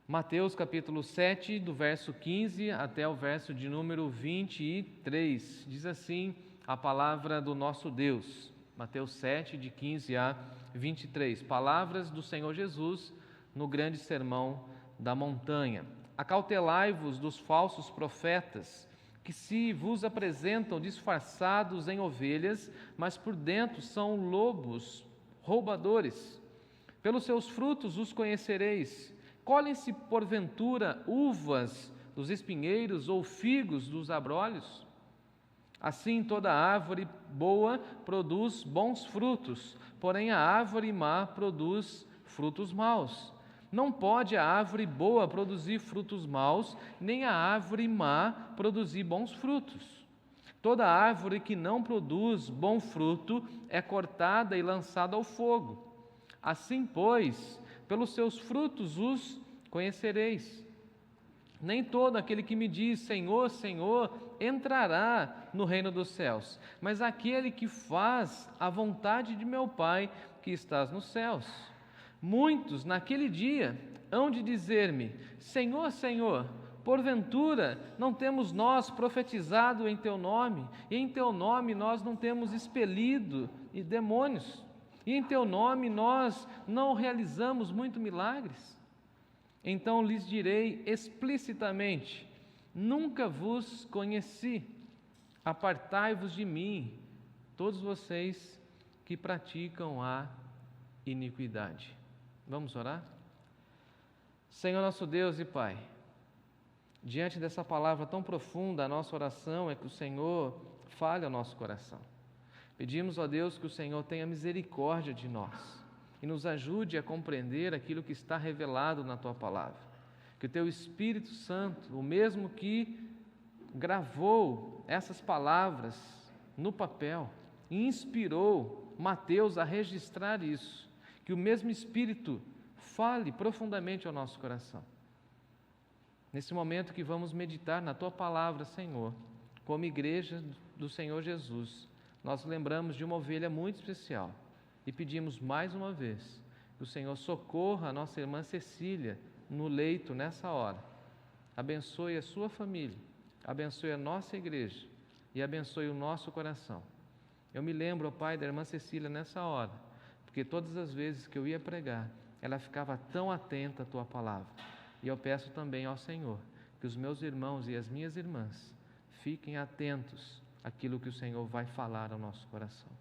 Mateus capítulo 7, do verso 15 até o verso de número 23. Diz assim a palavra do nosso Deus. Mateus 7, de 15 a 23. Palavras do Senhor Jesus no grande sermão da montanha. Acautelai-vos dos falsos profetas, que se vos apresentam disfarçados em ovelhas, mas por dentro são lobos roubadores. Pelos seus frutos os conhecereis. Colhem-se, porventura, uvas dos espinheiros ou figos dos abrolhos? Assim, toda árvore boa produz bons frutos, porém a árvore má produz frutos maus. Não pode a árvore boa produzir frutos maus, nem a árvore má produzir bons frutos. Toda árvore que não produz bom fruto é cortada e lançada ao fogo. Assim, pois, pelos seus frutos os conhecereis. Nem todo aquele que me diz Senhor, Senhor, entrará no reino dos céus, mas aquele que faz a vontade de meu Pai que estás nos céus. Muitos naquele dia hão de dizer-me: Senhor, Senhor, porventura não temos nós profetizado em teu nome, e em teu nome nós não temos expelido demônios, e em teu nome nós não realizamos muitos milagres? Então lhes direi explicitamente: nunca vos conheci, apartai-vos de mim, todos vocês que praticam a iniquidade. Vamos orar? Senhor nosso Deus e Pai, diante dessa palavra tão profunda, a nossa oração é que o Senhor fale ao nosso coração. Pedimos, ó Deus, que o Senhor tenha misericórdia de nós e nos ajude a compreender aquilo que está revelado na Tua palavra. Que o Teu Espírito Santo, o mesmo que gravou essas palavras no papel e inspirou Mateus a registrar isso, que o mesmo Espírito fale profundamente ao nosso coração. Nesse momento que vamos meditar na Tua palavra, Senhor, como igreja do Senhor Jesus, nós lembramos de uma ovelha muito especial e pedimos mais uma vez que o Senhor socorra a nossa irmã Cecília no leito nessa hora. Abençoe a sua família, abençoe a nossa igreja e abençoe o nosso coração. Eu me lembro, ó Pai, da irmã Cecília nessa hora, porque todas as vezes que eu ia pregar, ela ficava tão atenta à Tua palavra. E eu peço também ao Senhor que os meus irmãos e as minhas irmãs fiquem atentos àquilo que o Senhor vai falar ao nosso coração.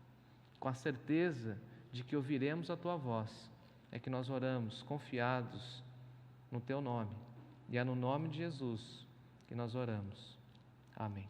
Com a certeza de que ouviremos a Tua voz, é que nós oramos confiados no Teu nome. E é no nome de Jesus que nós oramos. Amém.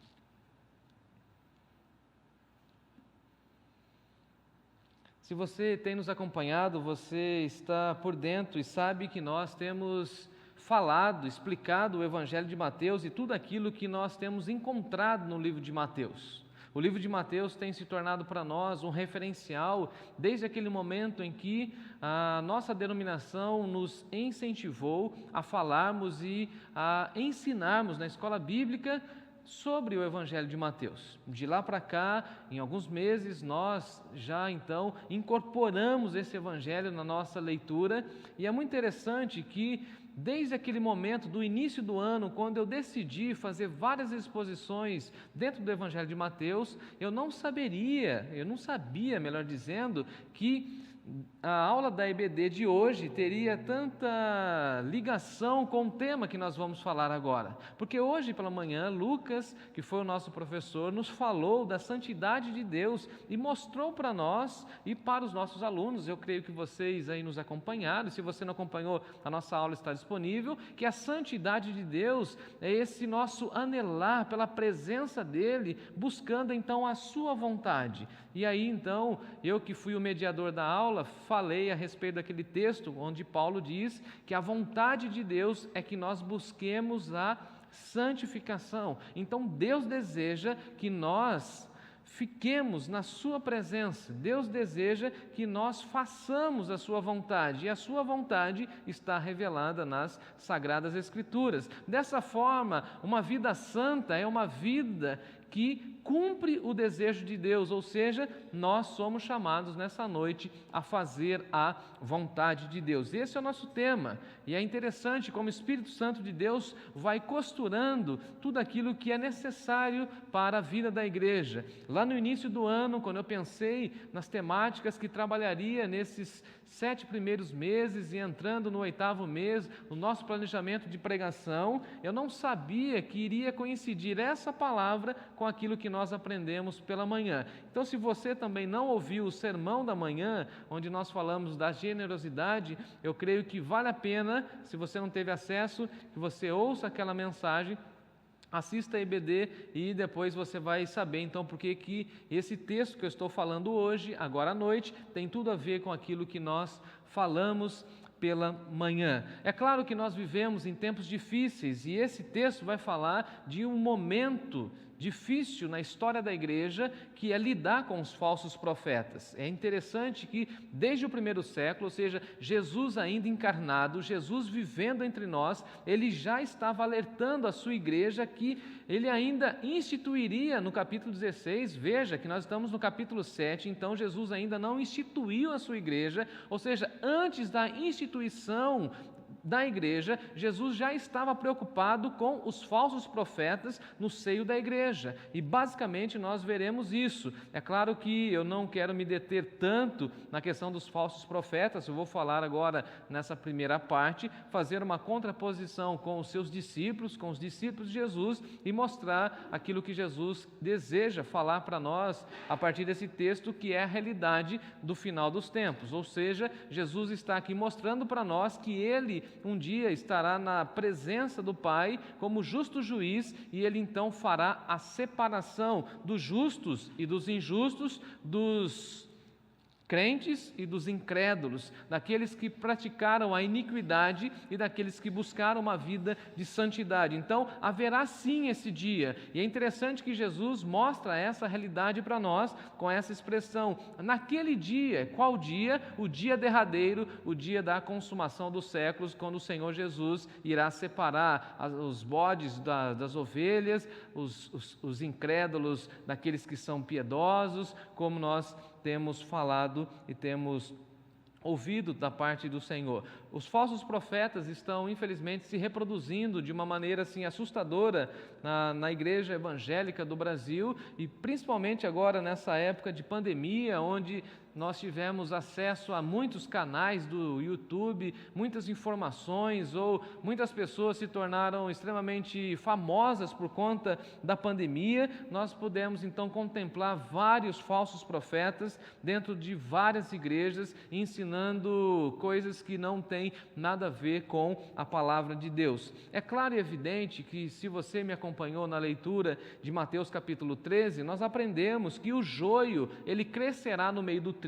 Se você tem nos acompanhado, você está por dentro e sabe que nós temos falado, explicado o Evangelho de Mateus e tudo aquilo que nós temos encontrado no livro de Mateus. O livro de Mateus tem se tornado para nós um referencial desde aquele momento em que a nossa denominação nos incentivou a falarmos e a ensinarmos na escola bíblica sobre o Evangelho de Mateus. De lá para cá, em alguns meses, nós já então incorporamos esse Evangelho na nossa leitura e é muito interessante que desde aquele momento do início do ano, quando eu decidi fazer várias exposições dentro do Evangelho de Mateus, eu não sabia, melhor dizendo, que a aula da EBD de hoje teria tanta ligação com o tema que nós vamos falar agora. Porque hoje pela manhã, Lucas, que foi o nosso professor, nos falou da santidade de Deus e mostrou para nós e para os nossos alunos, eu creio que vocês aí nos acompanharam, se você não acompanhou, a nossa aula está disponível, que a santidade de Deus é esse nosso anelar pela presença dEle, buscando então a sua vontade. E aí então, eu que fui o mediador da aula, falei a respeito daquele texto onde Paulo diz que a vontade de Deus é que nós busquemos a santificação. Então Deus deseja que nós fiquemos na sua presença. Deus deseja que nós façamos a sua vontade, e a sua vontade está revelada nas Sagradas Escrituras. Dessa forma, uma vida santa é uma vida que cumpre o desejo de Deus, ou seja, nós somos chamados nessa noite a fazer a vontade de Deus. Esse é o nosso tema, e é interessante como o Espírito Santo de Deus vai costurando tudo aquilo que é necessário para a vida da igreja. Lá no início do ano, quando eu pensei nas temáticas que trabalharia nesses 7 primeiros meses e entrando no 8º mês, no nosso planejamento de pregação, eu não sabia que iria coincidir essa palavra com aquilo que nós aprendemos pela manhã. Então, se você também não ouviu o sermão da manhã, onde nós falamos da generosidade, eu creio que vale a pena, se você não teve acesso, que você ouça aquela mensagem, assista a EBD e depois você vai saber então porque que esse texto que eu estou falando hoje, agora à noite, tem tudo a ver com aquilo que nós falamos pela manhã. É claro que nós vivemos em tempos difíceis e esse texto vai falar de um momento difícil na história da igreja, que é lidar com os falsos profetas. É interessante que desde o primeiro século, ou seja, Jesus ainda encarnado, Jesus vivendo entre nós, ele já estava alertando a sua igreja que ele ainda instituiria no capítulo 16, veja que nós estamos no capítulo 7, então Jesus ainda não instituiu a sua igreja, ou seja, antes da instituição da igreja, Jesus já estava preocupado com os falsos profetas no seio da igreja, e basicamente nós veremos isso. É claro que eu não quero me deter tanto na questão dos falsos profetas, eu vou falar agora nessa primeira parte, fazer uma contraposição com os seus discípulos, com os discípulos de Jesus e mostrar aquilo que Jesus deseja falar para nós a partir desse texto, que é a realidade do final dos tempos, ou seja, Jesus está aqui mostrando para nós que ele um dia estará na presença do Pai como justo juiz e ele então fará a separação dos justos e dos injustos, dos crentes e dos incrédulos, daqueles que praticaram a iniquidade e daqueles que buscaram uma vida de santidade. Então, haverá sim esse dia, e é interessante que Jesus mostra essa realidade para nós com essa expressão, naquele dia. Qual dia? O dia derradeiro, o dia da consumação dos séculos, quando o Senhor Jesus irá separar os bodes das ovelhas, os incrédulos daqueles que são piedosos, como nós temos falado e temos ouvido da parte do Senhor. Os falsos profetas estão, infelizmente, se reproduzindo de uma maneira assim assustadora na igreja evangélica do Brasil e principalmente agora nessa época de pandemia, onde nós tivemos acesso a muitos canais do YouTube, muitas informações, ou muitas pessoas se tornaram extremamente famosas por conta da pandemia. Nós pudemos então contemplar vários falsos profetas dentro de várias igrejas, ensinando coisas que não têm nada a ver com a palavra de Deus. É claro e evidente que, se você me acompanhou na leitura de Mateus capítulo 13, nós aprendemos que o joio, ele crescerá no meio do trigo,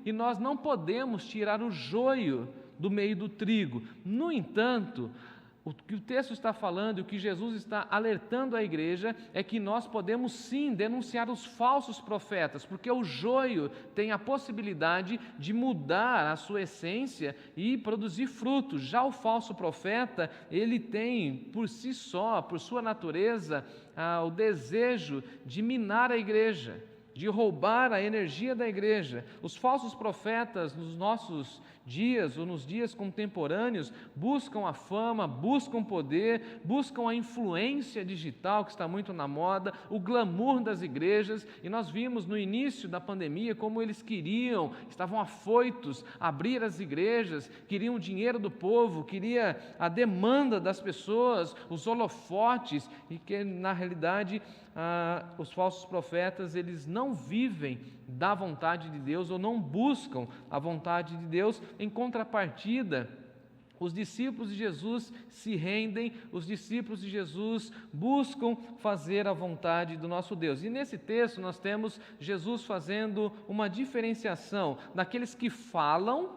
e nós não podemos tirar o joio do meio do trigo. No entanto, o que o texto está falando e o que Jesus está alertando a igreja é que nós podemos sim denunciar os falsos profetas, porque o joio tem a possibilidade de mudar a sua essência e produzir frutos. Já o falso profeta, ele tem por si só, por sua natureza, o desejo de minar a igreja, de roubar a energia da igreja. Os falsos profetas nos nossos dias ou nos dias contemporâneos buscam a fama, buscam poder, buscam a influência digital que está muito na moda, o glamour das igrejas, e nós vimos no início da pandemia como eles estavam afoitos a abrir as igrejas, queriam o dinheiro do povo, queria a demanda das pessoas, os holofotes, e que na realidade os falsos profetas, eles não vivem da vontade de Deus ou não buscam a vontade de Deus. Em contrapartida, os discípulos de Jesus se rendem, os discípulos de Jesus buscam fazer a vontade do nosso Deus. E nesse texto nós temos Jesus fazendo uma diferenciação daqueles que falam,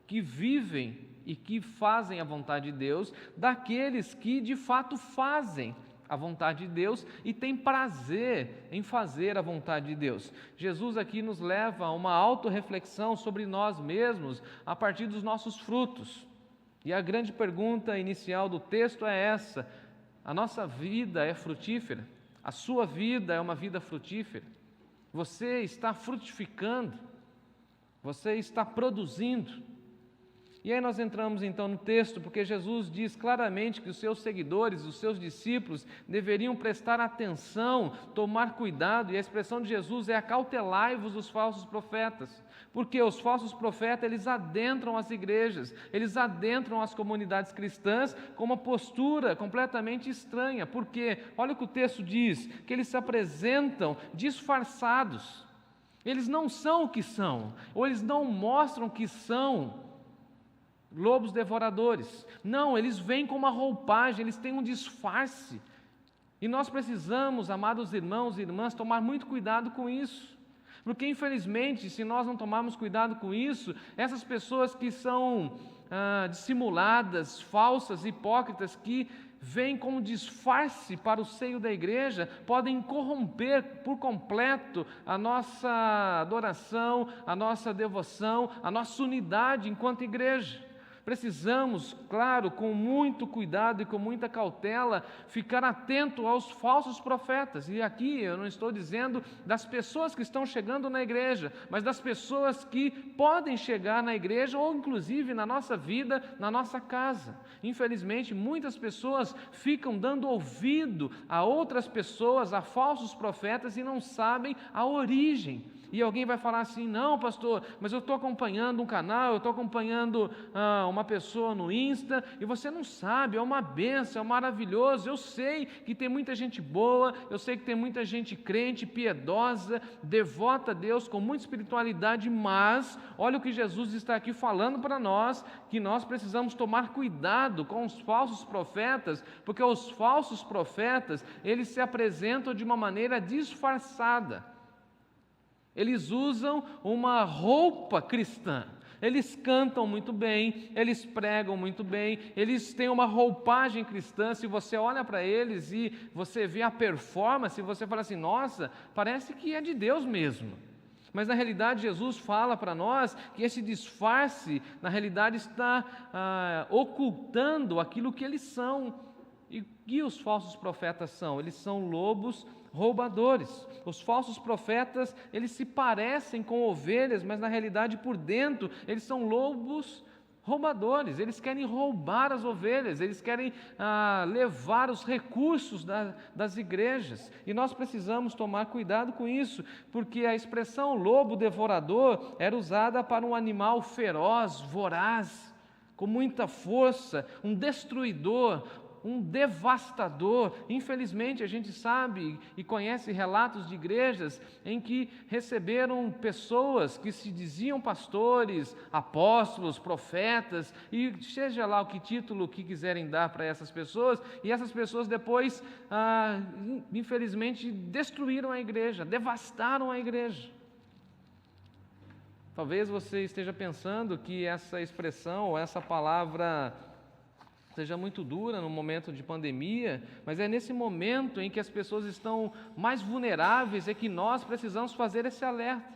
que vivem e que fazem a vontade de Deus, daqueles que de fato fazem a vontade de Deus e tem prazer em fazer a vontade de Deus. Jesus aqui nos leva a uma autorreflexão sobre nós mesmos a partir dos nossos frutos. E a grande pergunta inicial do texto é essa: a nossa vida é frutífera? A sua vida é uma vida frutífera. Você está frutificando. Você está produzindo. E aí nós entramos então no texto, porque Jesus diz claramente que os seus seguidores, os seus discípulos, deveriam prestar atenção, tomar cuidado, e a expressão de Jesus é: acautelai-vos dos falsos profetas, porque os falsos profetas, eles adentram as igrejas, eles adentram as comunidades cristãs com uma postura completamente estranha. Por quê? Olha o que o texto diz, que eles se apresentam disfarçados, eles não são o que são, ou eles não mostram que são lobos devoradores. Não, eles vêm com uma roupagem, eles têm um disfarce. E nós precisamos, amados irmãos e irmãs, tomar muito cuidado com isso. Porque, infelizmente, se nós não tomarmos cuidado com isso, essas pessoas que são dissimuladas, falsas, hipócritas, que vêm com um disfarce para o seio da igreja, podem corromper por completo a nossa adoração, a nossa devoção, a nossa unidade enquanto igreja. Precisamos, claro, com muito cuidado e com muita cautela, ficar atento aos falsos profetas. E aqui eu não estou dizendo das pessoas que estão chegando na igreja, mas das pessoas que podem chegar na igreja ou inclusive na nossa vida, na nossa casa. Infelizmente, muitas pessoas ficam dando ouvido a outras pessoas, a falsos profetas, e não sabem a origem. E alguém vai falar assim: não, pastor, mas eu estou acompanhando um canal, eu estou acompanhando uma pessoa no Insta, e você não sabe, é uma bênção, é maravilhoso. Eu sei que tem muita gente boa, eu sei que tem muita gente crente, piedosa, devota a Deus, com muita espiritualidade, mas olha o que Jesus está aqui falando para nós, que nós precisamos tomar cuidado com os falsos profetas, porque os falsos profetas, eles se apresentam de uma maneira disfarçada. Eles usam uma roupa cristã, eles cantam muito bem, eles pregam muito bem, eles têm uma roupagem cristã. Se você olha para eles e você vê a performance, você fala assim: nossa, parece que é de Deus mesmo. Mas na realidade Jesus fala para nós que esse disfarce, na realidade, está ocultando aquilo que eles são. E que os falsos profetas são? Eles são lobos roubadores. Os falsos profetas, eles se parecem com ovelhas, mas na realidade por dentro eles são lobos roubadores. Eles querem roubar as ovelhas, eles querem levar os recursos das igrejas. E nós precisamos tomar cuidado com isso, porque a expressão lobo devorador era usada para um animal feroz, voraz, com muita força, um destruidor, um devastador. Infelizmente, a gente sabe e conhece relatos de igrejas em que receberam pessoas que se diziam pastores, apóstolos, profetas, e seja lá o que título que quiserem dar para essas pessoas, e essas pessoas depois, infelizmente, destruíram a igreja, devastaram a igreja. Talvez você esteja pensando que essa expressão, ou essa palavra, seja muito dura no momento de pandemia, mas é nesse momento em que as pessoas estão mais vulneráveis é que nós precisamos fazer esse alerta.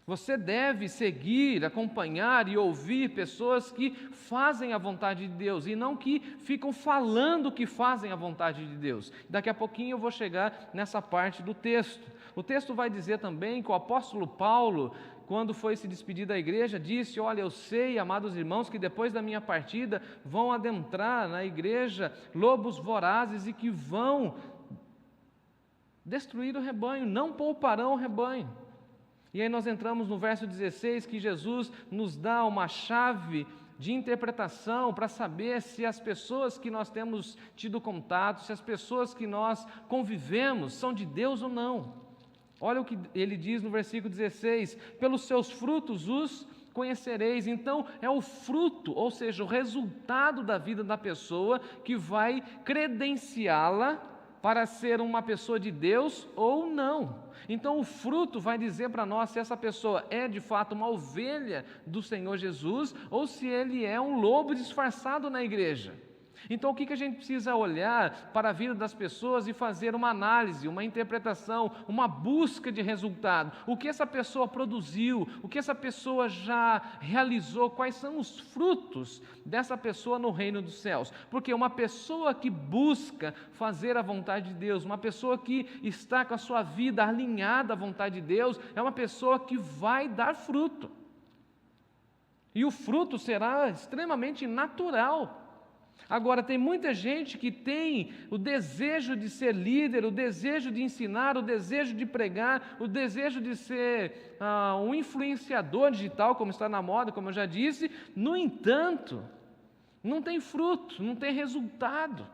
Você deve seguir, acompanhar e ouvir pessoas que fazem a vontade de Deus e não que ficam falando que fazem a vontade de Deus. Daqui a pouquinho eu vou chegar nessa parte do texto. O texto vai dizer também que o apóstolo Paulo, quando foi se despedir da igreja, disse: olha, eu sei, amados irmãos, que depois da minha partida vão adentrar na igreja lobos vorazes e que vão destruir o rebanho, não pouparão o rebanho. E aí nós entramos no verso 16, que Jesus nos dá uma chave de interpretação para saber se as pessoas que nós temos tido contato, se as pessoas que nós convivemos são de Deus ou não. Olha o que ele diz no versículo 16: pelos seus frutos os conhecereis. Então é o fruto, ou seja, o resultado da vida da pessoa que vai credenciá-la para ser uma pessoa de Deus ou não. Então o fruto vai dizer para nós se essa pessoa é de fato uma ovelha do Senhor Jesus ou se ele é um lobo disfarçado na igreja. Então, o que a gente precisa olhar para a vida das pessoas e fazer uma análise, uma interpretação, uma busca de resultado? O que essa pessoa produziu? O que essa pessoa já realizou? Quais são os frutos dessa pessoa no reino dos céus? Porque uma pessoa que busca fazer a vontade de Deus, uma pessoa que está com a sua vida alinhada à vontade de Deus, é uma pessoa que vai dar fruto. E o fruto será extremamente natural. Agora, tem muita gente que tem o desejo de ser líder, o desejo de ensinar, o desejo de pregar, o desejo de ser um influenciador digital, como está na moda, como eu já disse. No entanto, não tem fruto, não tem resultado.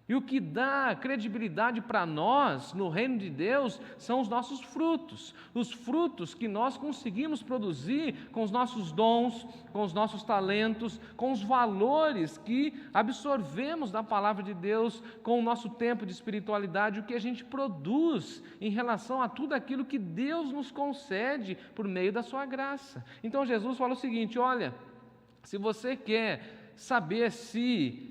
E o que dá credibilidade para nós, no reino de Deus, são os nossos frutos. Os frutos que nós conseguimos produzir com os nossos dons, com os nossos talentos, com os valores que absorvemos da palavra de Deus, com o nosso tempo de espiritualidade, o que a gente produz em relação a tudo aquilo que Deus nos concede por meio da sua graça. Então Jesus fala o seguinte: olha, se você quer saber se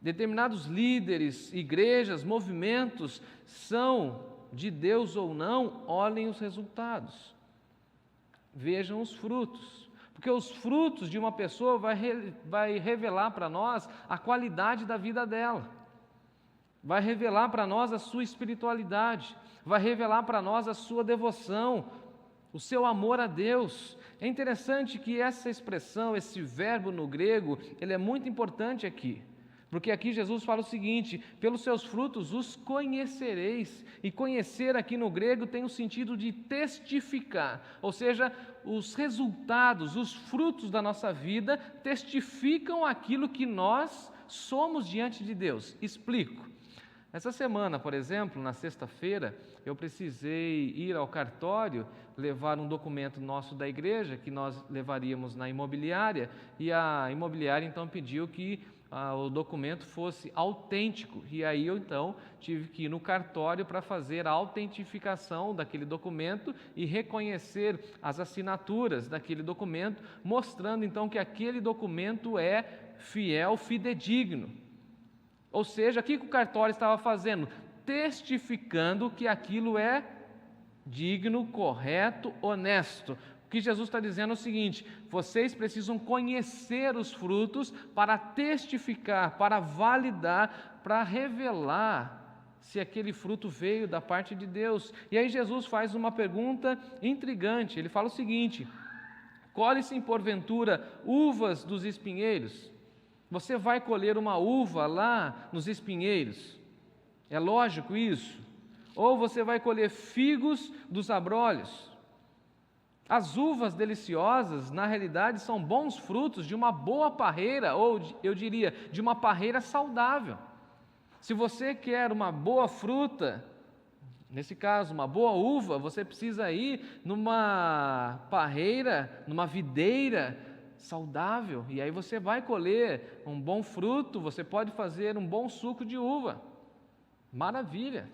determinados líderes, igrejas, movimentos são de Deus ou não, olhem os resultados, vejam os frutos, porque os frutos de uma pessoa vai revelar para nós a qualidade da vida dela, vai revelar para nós a sua espiritualidade, vai revelar para nós a sua devoção, o seu amor a Deus. É interessante que essa expressão, esse verbo no grego, ele é muito importante aqui. Porque aqui Jesus fala o seguinte: pelos seus frutos os conhecereis. E conhecer aqui no grego tem o sentido de testificar, ou seja, os resultados, os frutos da nossa vida testificam aquilo que nós somos diante de Deus. Explico. Essa semana, por exemplo, na sexta-feira, eu precisei ir ao cartório, levar um documento nosso da igreja, que nós levaríamos na imobiliária, e a imobiliária então pediu que o documento fosse autêntico, e aí eu então tive que ir no cartório para fazer a autentificação daquele documento e reconhecer as assinaturas daquele documento, mostrando então que aquele documento é fiel, fidedigno. Ou seja, o que o cartório estava fazendo? Testificando que aquilo é digno, correto, honesto. O que Jesus está dizendo é o seguinte: vocês precisam conhecer os frutos para testificar, para validar, para revelar se aquele fruto veio da parte de Deus. E aí Jesus faz uma pergunta intrigante. Ele fala o seguinte: colhe-se porventura uvas dos espinheiros? Você vai colher uma uva lá nos espinheiros? É lógico isso? Ou você vai colher figos dos abrolhos? As uvas deliciosas, na realidade, são bons frutos de uma boa parreira, ou eu diria, de uma parreira saudável. Se você quer uma boa fruta, nesse caso, uma boa uva, você precisa ir numa parreira, numa videira saudável, e aí você vai colher um bom fruto, você pode fazer um bom suco de uva. Maravilha!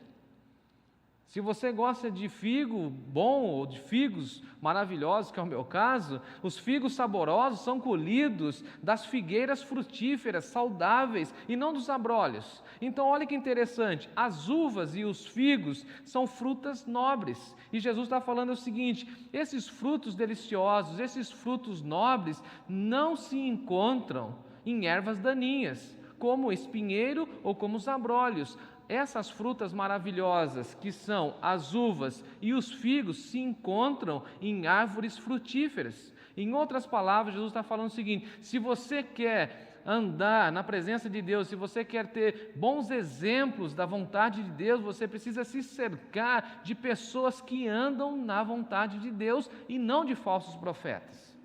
Se você gosta de figo bom ou de figos maravilhosos, que é o meu caso, os figos saborosos são colhidos das figueiras frutíferas, saudáveis, e não dos abrolhos. Então, olha que interessante, as uvas e os figos são frutas nobres. E Jesus está falando o seguinte: esses frutos deliciosos, esses frutos nobres, não se encontram em ervas daninhas, como o espinheiro ou como os abrolhos. Essas frutas maravilhosas, que são as uvas e os figos, se encontram em árvores frutíferas. Em outras palavras, Jesus está falando o seguinte: se você quer andar na presença de Deus, se você quer ter bons exemplos da vontade de Deus, você precisa se cercar de pessoas que andam na vontade de Deus e não de falsos profetas.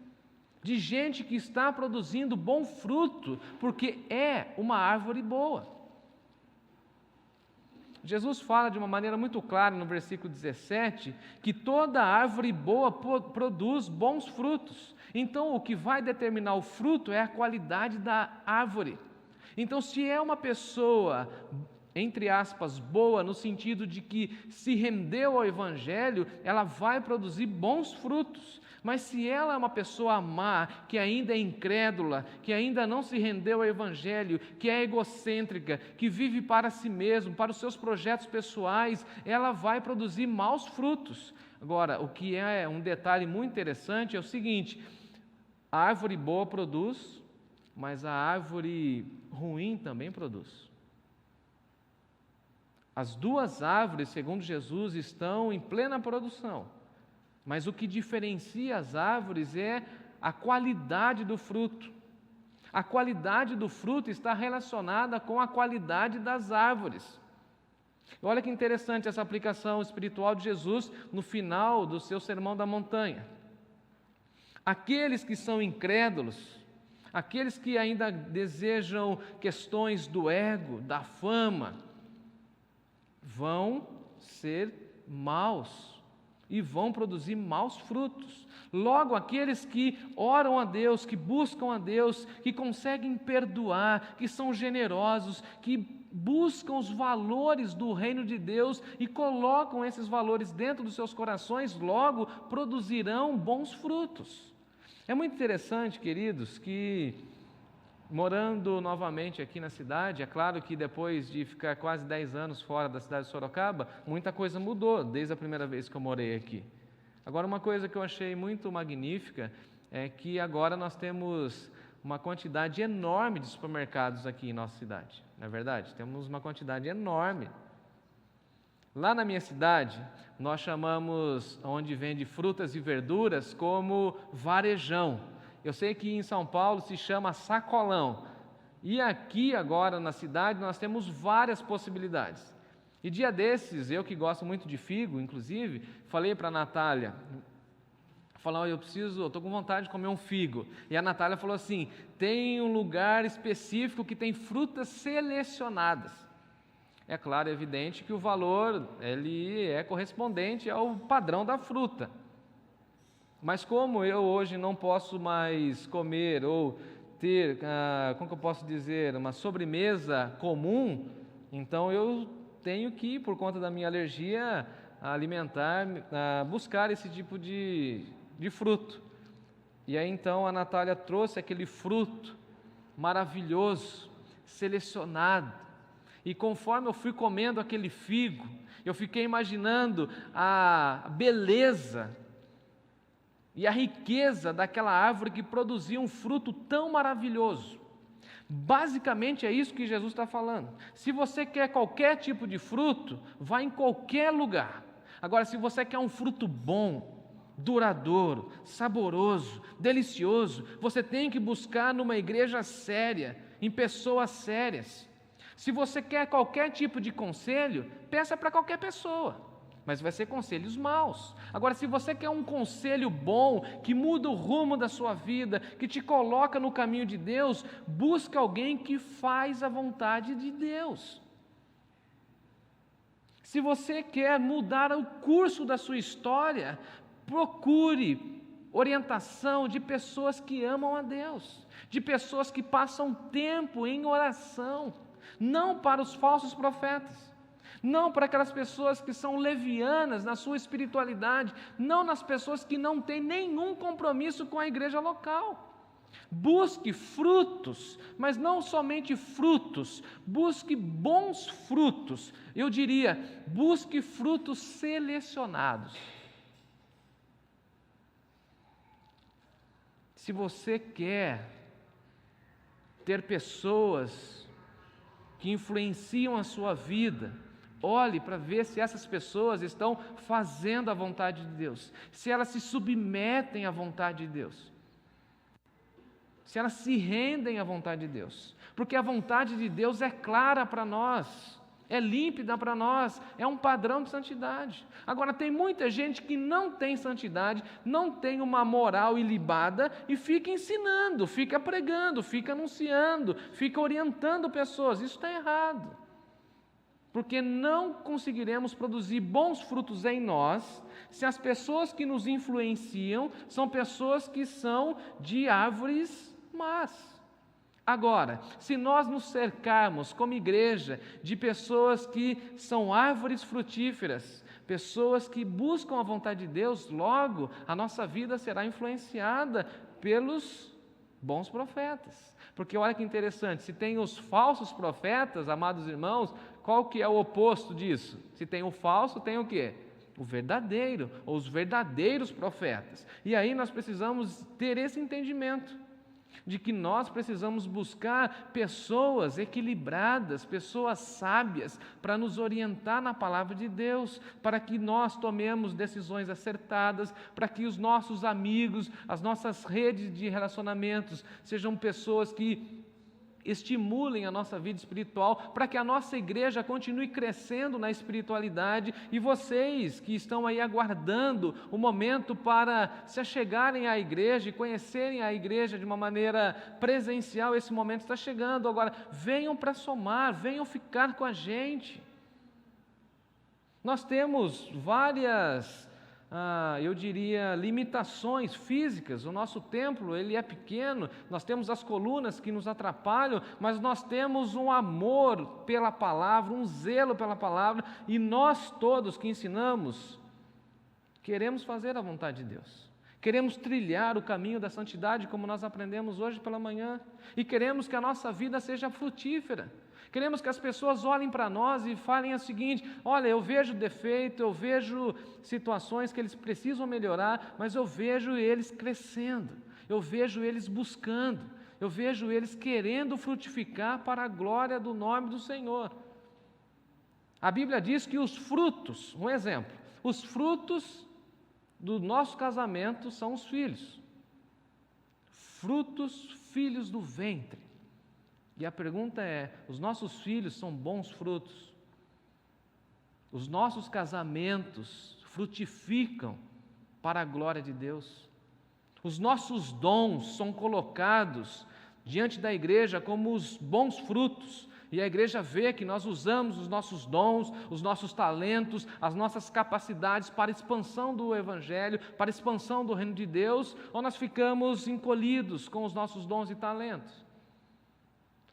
De gente que está produzindo bom fruto, porque é uma árvore boa. Jesus fala de uma maneira muito clara no versículo 17, que toda árvore boa produz bons frutos. Então, o que vai determinar o fruto é a qualidade da árvore. Então, se é uma pessoa, entre aspas, boa, no sentido de que se rendeu ao Evangelho, ela vai produzir bons frutos. Mas se ela é uma pessoa má, que ainda é incrédula, que ainda não se rendeu ao Evangelho, que é egocêntrica, que vive para si mesmo, para os seus projetos pessoais, ela vai produzir maus frutos. Agora, o que é um detalhe muito interessante é o seguinte: a árvore boa produz, mas a árvore ruim também produz. As duas árvores, segundo Jesus, estão em plena produção, mas o que diferencia as árvores é a qualidade do fruto. A qualidade do fruto está relacionada com a qualidade das árvores. Olha que interessante essa aplicação espiritual de Jesus no final do seu Sermão da Montanha. Aqueles que são incrédulos, aqueles que ainda desejam questões do ego, da fama, vão ser maus e vão produzir maus frutos. Logo, aqueles que oram a Deus, que buscam a Deus, que conseguem perdoar, que são generosos, que buscam os valores do reino de Deus e colocam esses valores dentro dos seus corações, logo produzirão bons frutos. É muito interessante, queridos, que morando novamente aqui na cidade, é claro que depois de ficar quase 10 anos fora da cidade de Sorocaba, muita coisa mudou desde a primeira vez que eu morei aqui. Agora, uma coisa que eu achei muito magnífica é que agora nós temos uma quantidade enorme de supermercados aqui em nossa cidade. Não é verdade? Temos uma quantidade enorme. Lá na minha cidade, nós chamamos onde vende frutas e verduras como varejão. Eu sei que em São Paulo se chama sacolão. E aqui agora na cidade nós temos várias possibilidades. E dia desses, eu que gosto muito de figo, inclusive, falei para a Natália, eu estou com vontade de comer um figo. E a Natália falou assim: tem um lugar específico que tem frutas selecionadas. É claro, é evidente que o valor ele é correspondente ao padrão da fruta. Mas como eu hoje não posso mais comer ou ter, como que eu posso dizer, uma sobremesa comum, então eu tenho que, por conta da minha alergia alimentar, buscar esse tipo de fruto. E aí então a Natália trouxe aquele fruto maravilhoso, selecionado. E conforme eu fui comendo aquele figo, eu fiquei imaginando a beleza e a riqueza daquela árvore que produzia um fruto tão maravilhoso. Basicamente é isso que Jesus está falando. Se você quer qualquer tipo de fruto, vá em qualquer lugar. Agora, se você quer um fruto bom, duradouro, saboroso, delicioso, você tem que buscar numa igreja séria, em pessoas sérias. Se você quer qualquer tipo de conselho, peça para qualquer pessoa. Mas vai ser conselhos maus. Agora, se você quer um conselho bom, que muda o rumo da sua vida, que te coloca no caminho de Deus, busca alguém que faz a vontade de Deus. Se você quer mudar o curso da sua história, procure orientação de pessoas que amam a Deus, de pessoas que passam tempo em oração, não para os falsos profetas. Não para aquelas pessoas que são levianas na sua espiritualidade, não nas pessoas que não têm nenhum compromisso com a igreja local. Busque frutos, mas não somente frutos, busque bons frutos. Eu diria, busque frutos selecionados. Se você quer ter pessoas que influenciam a sua vida, olhe para ver se essas pessoas estão fazendo a vontade de Deus, se elas se submetem à vontade de Deus, se elas se rendem à vontade de Deus, porque a vontade de Deus é clara para nós, é límpida para nós, é um padrão de santidade. Agora, tem muita gente que não tem santidade, não tem uma moral ilibada e fica ensinando, fica pregando, fica anunciando, fica orientando pessoas. Isso está errado. Porque não conseguiremos produzir bons frutos em nós se as pessoas que nos influenciam são pessoas que são de árvores más. Agora, se nós nos cercarmos como igreja de pessoas que são árvores frutíferas, pessoas que buscam a vontade de Deus, logo a nossa vida será influenciada pelos bons profetas. Porque olha que interessante, se tem os falsos profetas, amados irmãos, qual que é o oposto disso? Se tem o falso, tem o quê? O verdadeiro, ou os verdadeiros profetas. E aí nós precisamos ter esse entendimento, de que nós precisamos buscar pessoas equilibradas, pessoas sábias, para nos orientar na palavra de Deus, para que nós tomemos decisões acertadas, para que os nossos amigos, as nossas redes de relacionamentos, sejam pessoas que estimulem a nossa vida espiritual, para que a nossa igreja continue crescendo na espiritualidade, e vocês que estão aí aguardando o momento para se achegarem à igreja e conhecerem a igreja de uma maneira presencial, esse momento está chegando. Agora, venham para somar, venham ficar com a gente. Nós temos várias, eu diria, limitações físicas. O nosso templo, ele é pequeno, nós temos as colunas que nos atrapalham, mas nós temos um amor pela palavra, um zelo pela palavra, e nós todos que ensinamos, queremos fazer a vontade de Deus. Queremos trilhar o caminho da santidade, como nós aprendemos hoje pela manhã, e queremos que a nossa vida seja frutífera. Queremos que as pessoas olhem para nós e falem o seguinte: olha, eu vejo defeito, eu vejo situações que eles precisam melhorar, mas eu vejo eles crescendo, eu vejo eles buscando, eu vejo eles querendo frutificar para a glória do nome do Senhor. A Bíblia diz que os frutos, um exemplo, os frutos do nosso casamento são os filhos. Frutos, filhos do ventre. E a pergunta é: os nossos filhos são bons frutos? Os nossos casamentos frutificam para a glória de Deus? Os nossos dons são colocados diante da igreja como os bons frutos, e a igreja vê que nós usamos os nossos dons, os nossos talentos, as nossas capacidades para a expansão do Evangelho, para a expansão do reino de Deus, ou nós ficamos encolhidos com os nossos dons e talentos?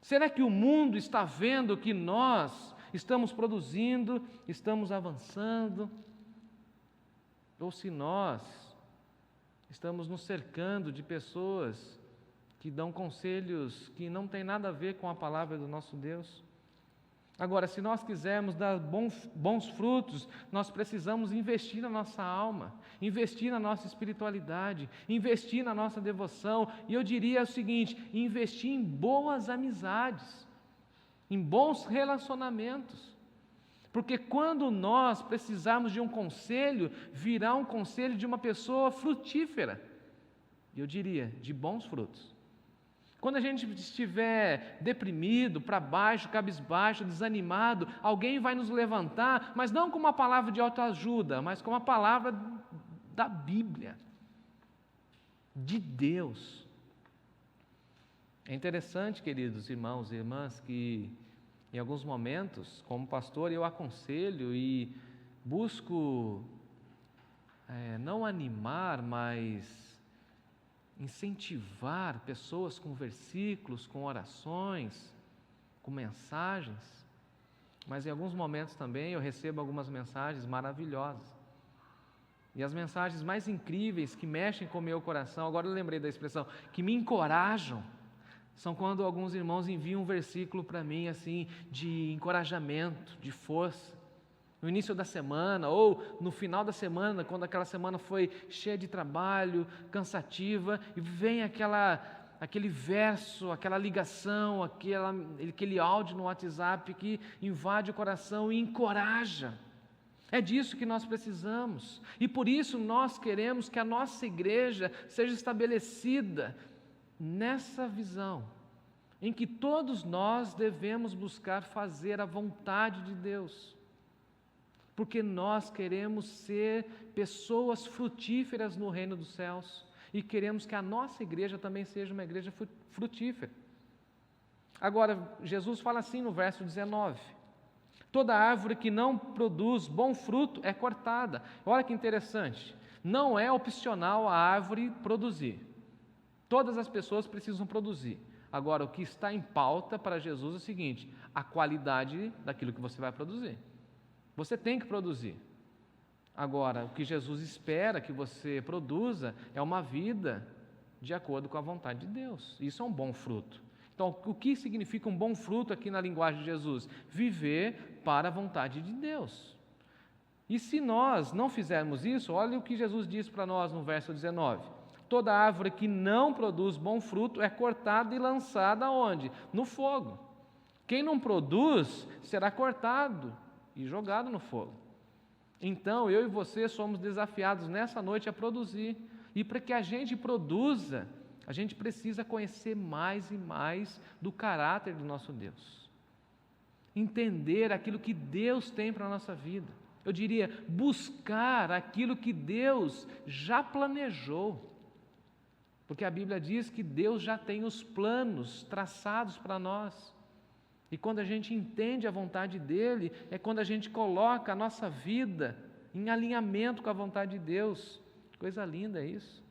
Será que o mundo está vendo que nós estamos produzindo, estamos avançando? Ou se nós estamos nos cercando de pessoas que dão conselhos que não têm nada a ver com a palavra do nosso Deus? Agora, se nós quisermos dar bons frutos, nós precisamos investir na nossa alma, investir na nossa espiritualidade, investir na nossa devoção, e eu diria o seguinte: investir em boas amizades, em bons relacionamentos, porque quando nós precisarmos de um conselho, virá um conselho de uma pessoa frutífera, eu diria, de bons frutos. Quando a gente estiver deprimido, para baixo, cabisbaixo, desanimado, alguém vai nos levantar, mas não com uma palavra de autoajuda, mas com uma palavra da Bíblia, de Deus. É interessante, queridos irmãos e irmãs, que em alguns momentos, como pastor, eu aconselho e busco não animar, mas incentivar pessoas com versículos, com orações, com mensagens, mas em alguns momentos também eu recebo algumas mensagens maravilhosas, e as mensagens mais incríveis que mexem com o meu coração, agora eu lembrei da expressão, que me encorajam, são quando alguns irmãos enviam um versículo para mim assim, de encorajamento, de força, no início da semana, ou no final da semana, quando aquela semana foi cheia de trabalho, cansativa, e vem aquele verso, aquela ligação, aquele áudio no WhatsApp que invade o coração e encoraja. É disso que nós precisamos, e por isso nós queremos que a nossa igreja seja estabelecida nessa visão, em que todos nós devemos buscar fazer a vontade de Deus, porque nós queremos ser pessoas frutíferas no reino dos céus e queremos que a nossa igreja também seja uma igreja frutífera. Agora, Jesus fala assim no verso 19: toda árvore que não produz bom fruto é cortada. Olha que interessante, não é opcional a árvore produzir, todas as pessoas precisam produzir. Agora, o que está em pauta para Jesus é o seguinte: a qualidade daquilo que você vai produzir. Você tem que produzir. Agora, o que Jesus espera que você produza é uma vida de acordo com a vontade de Deus. Isso é um bom fruto. Então, o que significa um bom fruto aqui na linguagem de Jesus? Viver para a vontade de Deus. E se nós não fizermos isso, olha o que Jesus diz para nós no verso 19. Toda árvore que não produz bom fruto é cortada e lançada aonde? No fogo. Quem não produz será cortado e jogado no fogo. Então, eu e você somos desafiados nessa noite a produzir. E para que a gente produza, a gente precisa conhecer mais e mais do caráter do nosso Deus. Entender aquilo que Deus tem para a nossa vida. Eu diria, buscar aquilo que Deus já planejou. Porque a Bíblia diz que Deus já tem os planos traçados para nós. E quando a gente entende a vontade dEle, é quando a gente coloca a nossa vida em alinhamento com a vontade de Deus. Coisa linda é isso.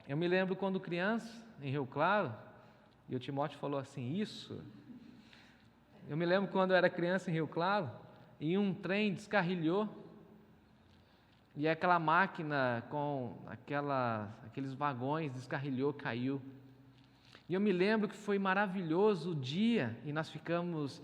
Eu me lembro quando criança, em Rio Claro, e o Timóteo falou assim, isso. Eu me lembro quando eu era criança em Rio Claro, e um trem descarrilhou, e aquela máquina com aqueles vagões descarrilhou, caiu. E eu me lembro que foi maravilhoso o dia, e nós ficamos,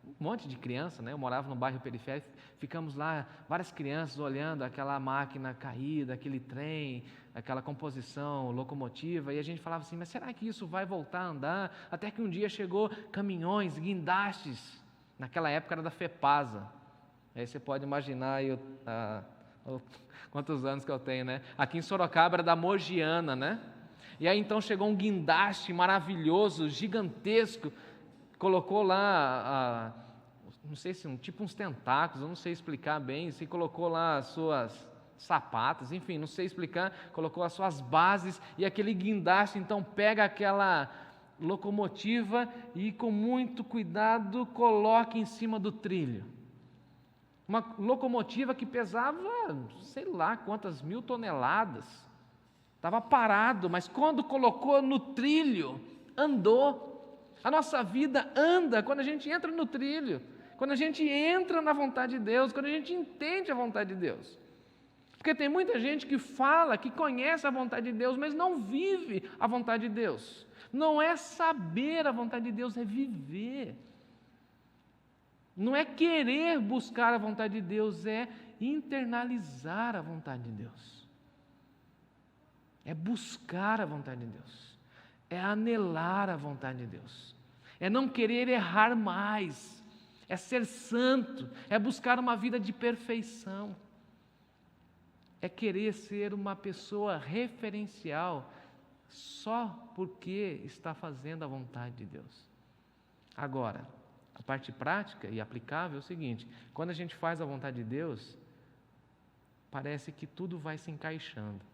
um monte de criança, né? Eu morava no bairro periférico, ficamos lá, várias crianças olhando aquela máquina caída, aquele trem, aquela composição locomotiva, e a gente falava assim, mas será que isso vai voltar a andar? Até que um dia chegou caminhões, guindastes, naquela época era da FEPASA, aí você pode imaginar quantos anos que eu tenho, né? Aqui em Sorocaba era da Mogiana, né? E aí então chegou um guindaste maravilhoso, gigantesco, colocou lá, não sei se tipo uns tentáculos, eu não sei explicar bem, se colocou lá as suas sapatas, enfim, não sei explicar, colocou as suas bases, e aquele guindaste então pega aquela locomotiva e com muito cuidado coloca em cima do trilho. Uma locomotiva que pesava, sei lá quantas 1000 toneladas, estava parado, mas quando colocou no trilho, andou. A nossa vida anda quando a gente entra no trilho, quando a gente entra na vontade de Deus, quando a gente entende a vontade de Deus. Porque tem muita gente que fala, que conhece a vontade de Deus, mas não vive a vontade de Deus. Não é saber a vontade de Deus, é viver. Não é querer buscar a vontade de Deus, é internalizar a vontade de Deus. É buscar a vontade de Deus, é anelar a vontade de Deus, é não querer errar mais, é ser santo, é buscar uma vida de perfeição, é querer ser uma pessoa referencial só porque está fazendo a vontade de Deus. Agora, a parte prática e aplicável é o seguinte: quando a gente faz a vontade de Deus, parece que tudo vai se encaixando.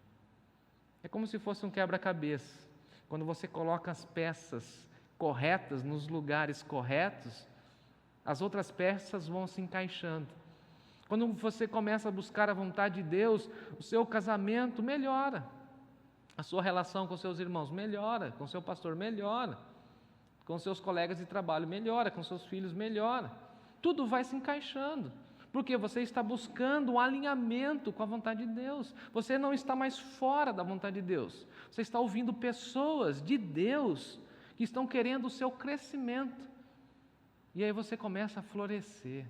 É como se fosse um quebra-cabeça. Quando você coloca as peças corretas nos lugares corretos, as outras peças vão se encaixando. Quando você começa a buscar a vontade de Deus, o seu casamento melhora, a sua relação com seus irmãos melhora, com seu pastor melhora, com seus colegas de trabalho melhora, com seus filhos melhora. Tudo vai se encaixando. Porque você está buscando um alinhamento com a vontade de Deus. Você não está mais fora da vontade de Deus. Você está ouvindo pessoas de Deus que estão querendo o seu crescimento. E aí você começa a florescer.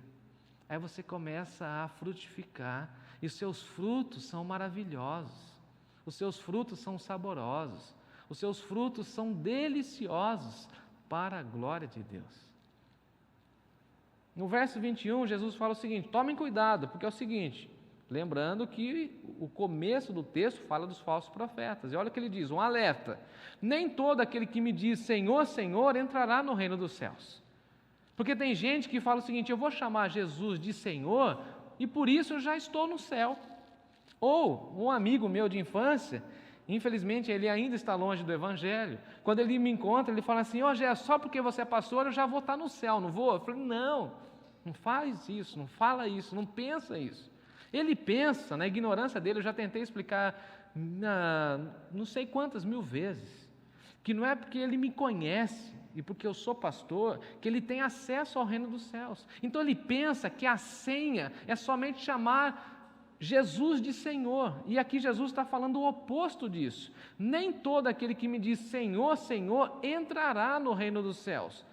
Aí você começa a frutificar. E os seus frutos são maravilhosos. Os seus frutos são saborosos. Os seus frutos são deliciosos para a glória de Deus. No verso 21, Jesus fala o seguinte: tomem cuidado, porque é o seguinte, lembrando que o começo do texto fala dos falsos profetas, e olha o que ele diz, um alerta: nem todo aquele que me diz Senhor, Senhor, entrará no reino dos céus. Porque tem gente que fala o seguinte: eu vou chamar Jesus de Senhor, e por isso eu já estou no céu. Ou um amigo meu de infância, infelizmente ele ainda está longe do Evangelho, quando ele me encontra, ele fala assim: Gé, só porque você é pastor eu já vou estar no céu, não vou? Eu falei: não faz isso, não fala isso, não pensa isso. Ele pensa, na ignorância dele, eu já tentei explicar não sei quantas 1000 vezes, que não é porque ele me conhece, e porque eu sou pastor, que ele tem acesso ao reino dos céus. Então ele pensa que a senha é somente chamar Jesus de Senhor, e aqui Jesus está falando o oposto disso. Nem todo aquele que me diz Senhor, Senhor, entrará no reino dos céus.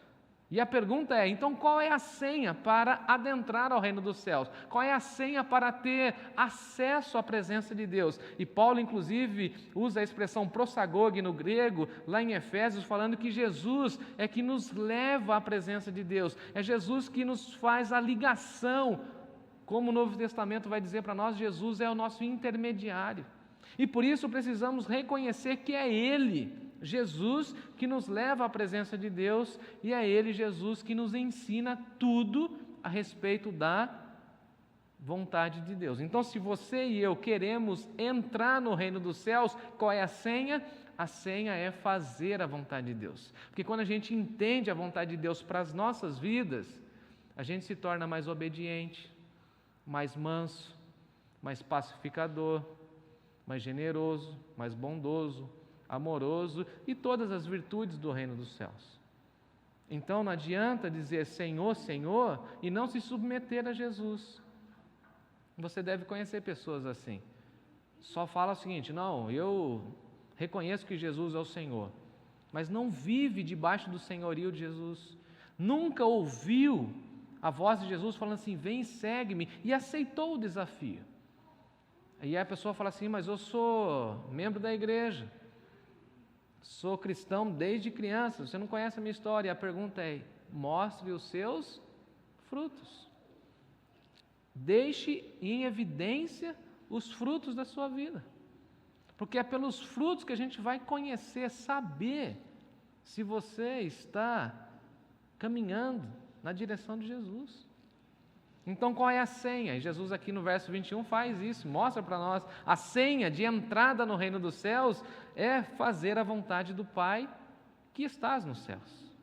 E a pergunta é, então qual é a senha para adentrar ao reino dos céus? Qual é a senha para ter acesso à presença de Deus? E Paulo, inclusive, usa a expressão prosagoge no grego, lá em Efésios, falando que Jesus é que nos leva à presença de Deus. É Jesus que nos faz a ligação. Como o Novo Testamento vai dizer para nós, Jesus é o nosso intermediário. E por isso precisamos reconhecer que é Ele, Jesus, que nos leva à presença de Deus, e é Ele, Jesus, que nos ensina tudo a respeito da vontade de Deus. Então, se você e eu queremos entrar no reino dos céus, qual é a senha? A senha é fazer a vontade de Deus. Porque quando a gente entende a vontade de Deus para as nossas vidas, a gente se torna mais obediente, mais manso, mais pacificador, mais generoso, mais bondoso, amoroso e todas as virtudes do reino dos céus. Então não adianta dizer Senhor, Senhor e não se submeter a Jesus. Você deve conhecer pessoas assim. Só fala o seguinte, não, eu reconheço que Jesus é o Senhor, mas não vive debaixo do senhorio de Jesus. Nunca ouviu a voz de Jesus falando assim, vem e segue-me, e aceitou o desafio. Aí a pessoa fala assim, mas eu sou membro da igreja, sou cristão desde criança, você não conhece a minha história. E a pergunta é, mostre os seus frutos. Deixe em evidência os frutos da sua vida. Porque é pelos frutos que a gente vai conhecer, saber se você está caminhando na direção de Jesus. Então qual é a senha? E Jesus aqui no verso 21 faz isso, mostra para nós. A senha de entrada no reino dos céus é fazer a vontade do Pai que estás nos céus.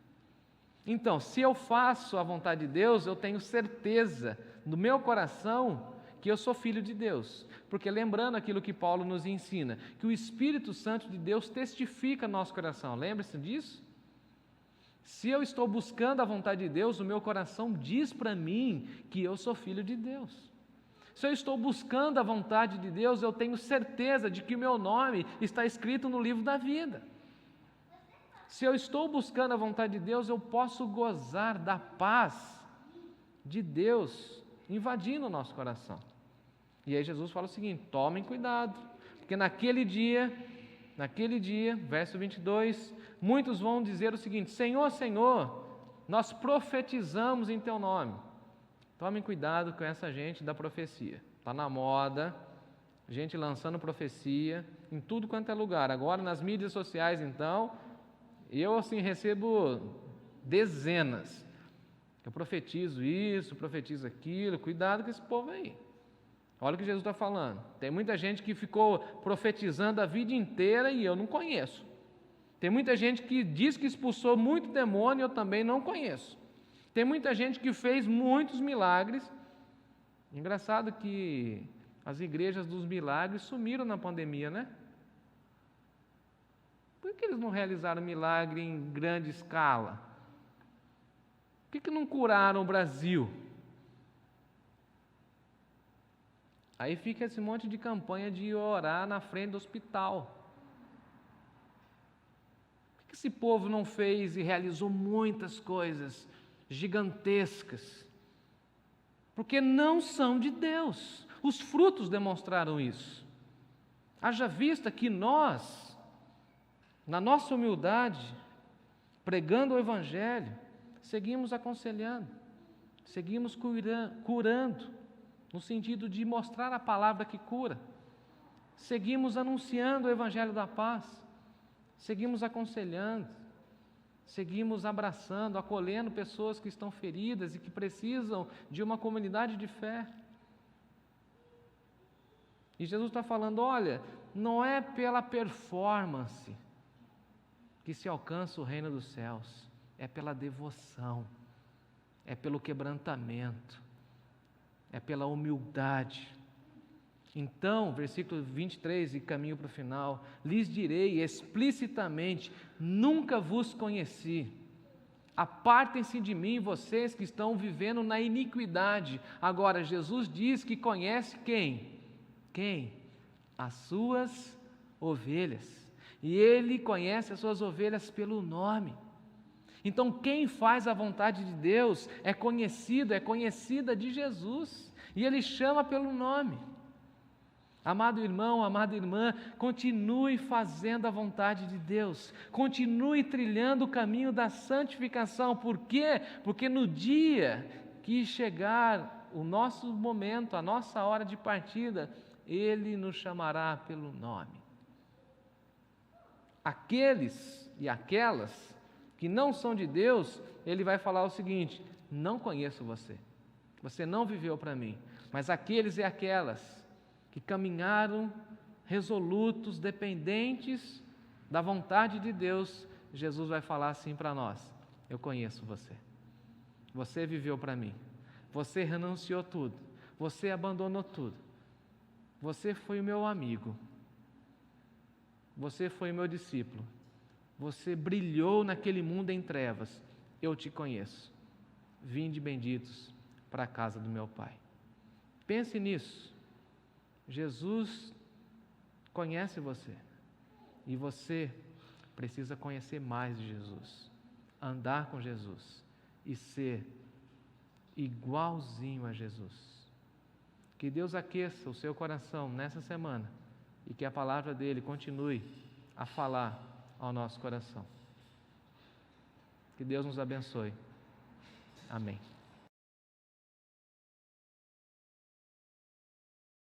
Então, se eu faço a vontade de Deus, eu tenho certeza no meu coração que eu sou filho de Deus. Porque lembrando aquilo que Paulo nos ensina, que o Espírito Santo de Deus testifica no nosso coração. Lembra-se disso? Se eu estou buscando a vontade de Deus, o meu coração diz para mim que eu sou filho de Deus. Se eu estou buscando a vontade de Deus, eu tenho certeza de que o meu nome está escrito no livro da vida. Se eu estou buscando a vontade de Deus, eu posso gozar da paz de Deus invadindo o nosso coração. E aí Jesus fala o seguinte, tomem cuidado, porque naquele dia, verso 22, muitos vão dizer o seguinte, Senhor, Senhor, nós profetizamos em Teu nome. Tomem cuidado com essa gente da profecia. Está na moda, gente lançando profecia em tudo quanto é lugar. Agora nas mídias sociais, então, eu assim recebo dezenas. Eu profetizo isso, profetizo aquilo, cuidado com esse povo aí. Olha o que Jesus está falando. Tem muita gente que ficou profetizando a vida inteira e eu não conheço. Tem muita gente que diz que expulsou muito demônio e eu também não conheço. Tem muita gente que fez muitos milagres. Engraçado que as igrejas dos milagres sumiram na pandemia, né? Por que eles não realizaram milagre em grande escala? Por que não curaram o Brasil? Aí fica esse monte de campanha de orar na frente do hospital. Por que esse povo não fez e realizou muitas coisas gigantescas? Porque não são de Deus. Os frutos demonstraram isso. Haja vista que nós, na nossa humildade, pregando o Evangelho, seguimos aconselhando, seguimos curando, no sentido de mostrar a palavra que cura. Seguimos anunciando o Evangelho da paz, seguimos aconselhando, seguimos abraçando, acolhendo pessoas que estão feridas e que precisam de uma comunidade de fé. E Jesus está falando, olha, não é pela performance que se alcança o reino dos céus, é pela devoção, é pelo quebrantamento, é pela humildade. Então, versículo 23, e caminho para o final, lhes direi explicitamente, nunca vos conheci, Apartem-se de mim, vocês que estão vivendo na iniquidade. Agora, Jesus diz que conhece quem? Quem? As suas ovelhas. E Ele conhece as suas ovelhas pelo nome. Então, quem faz a vontade de Deus é conhecida de Jesus. E Ele chama pelo nome. Amado irmão, amada irmã, continue fazendo a vontade de Deus, continue trilhando o caminho da santificação. Por quê? Porque no dia que chegar o nosso momento, a nossa hora de partida, Ele nos chamará pelo nome. Aqueles e aquelas que não são de Deus, Ele vai falar o seguinte: não conheço você, você não viveu para mim. Mas aqueles e aquelas que caminharam resolutos, dependentes da vontade de Deus, Jesus vai falar assim para nós: eu conheço você, você viveu para mim, você renunciou tudo, você abandonou tudo, você foi o meu amigo, você foi o meu discípulo, você brilhou naquele mundo em trevas, eu te conheço, vinde benditos para a casa do meu Pai. Pense nisso. Jesus conhece você e você precisa conhecer mais de Jesus, andar com Jesus e ser igualzinho a Jesus. Que Deus aqueça o seu coração nessa semana e que a palavra dele continue a falar ao nosso coração. Que Deus nos abençoe. Amém.